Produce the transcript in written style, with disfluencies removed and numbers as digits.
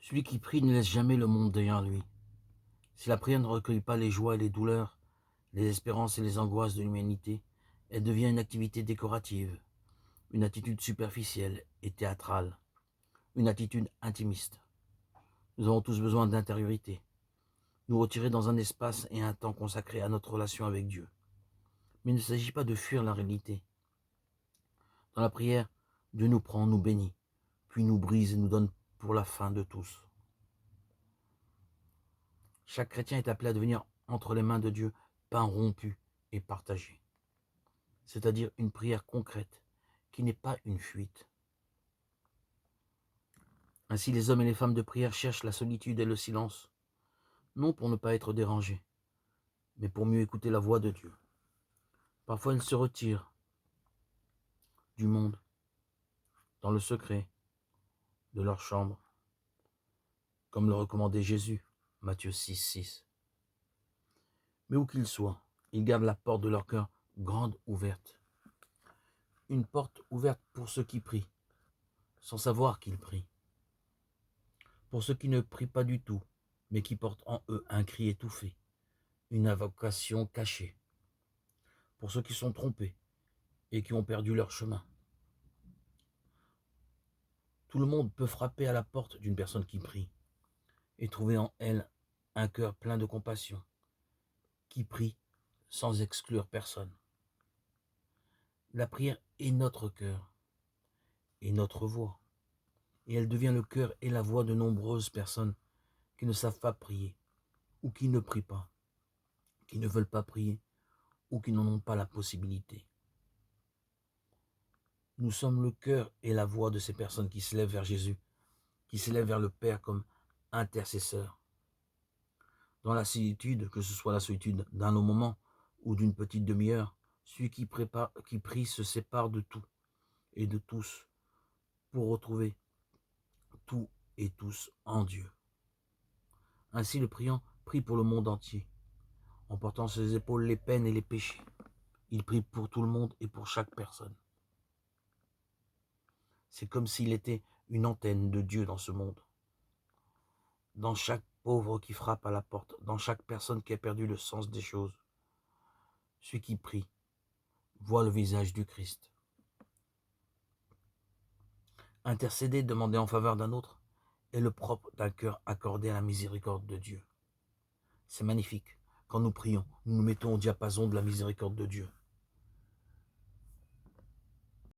Celui qui prie ne laisse jamais le monde derrière lui. Si la prière ne recueille pas les joies et les douleurs, les espérances et les angoisses de l'humanité, elle devient une activité décorative, une attitude superficielle et théâtrale, une attitude intimiste. Nous avons tous besoin d'intériorité, nous retirer dans un espace et un temps consacré à notre relation avec Dieu. Mais il ne s'agit pas de fuir la réalité. Dans la prière, Dieu nous prend, nous bénit, puis nous brise et nous donne pour la fin de tous. Chaque chrétien est appelé à devenir entre les mains de Dieu, pain rompu et partagé. C'est-à-dire une prière concrète, qui n'est pas une fuite. Ainsi, les hommes et les femmes de prière cherchent la solitude et le silence, non pour ne pas être dérangés, mais pour mieux écouter la voix de Dieu. Parfois, ils se retirent du monde, dans le secret de leur chambre, comme le recommandait Jésus, Matthieu 6, 6. Mais où qu'ils soient, ils gardent la porte de leur cœur grande ouverte. Une porte ouverte pour ceux qui prient, sans savoir qu'ils prient. Pour ceux qui ne prient pas du tout, mais qui portent en eux un cri étouffé, une invocation cachée. Pour ceux qui sont trompés et qui ont perdu leur chemin. Tout le monde peut frapper à la porte d'une personne qui prie et trouver en elle un cœur plein de compassion, qui prie sans exclure personne. La prière est notre cœur et notre voix, et elle devient le cœur et la voix de nombreuses personnes qui ne savent pas prier, ou qui ne prient pas, qui ne veulent pas prier, ou qui n'en ont pas la possibilité. Nous sommes le cœur et la voix de ces personnes qui s'élèvent vers Jésus, qui s'élèvent vers le Père comme intercesseurs. Dans la solitude, que ce soit la solitude d'un long moment ou d'une petite demi-heure, celui qui prie se sépare de tout et de tous pour retrouver tout et tous en Dieu. Ainsi le priant prie pour le monde entier, en portant sur ses épaules les peines et les péchés. Il prie pour tout le monde et pour chaque personne. C'est comme s'il était une antenne de Dieu dans ce monde. Dans chaque pauvre qui frappe à la porte, dans chaque personne qui a perdu le sens des choses, celui qui prie voit le visage du Christ. Intercéder, demander en faveur d'un autre, est le propre d'un cœur accordé à la miséricorde de Dieu. C'est magnifique. Quand nous prions, nous nous mettons au diapason de la miséricorde de Dieu.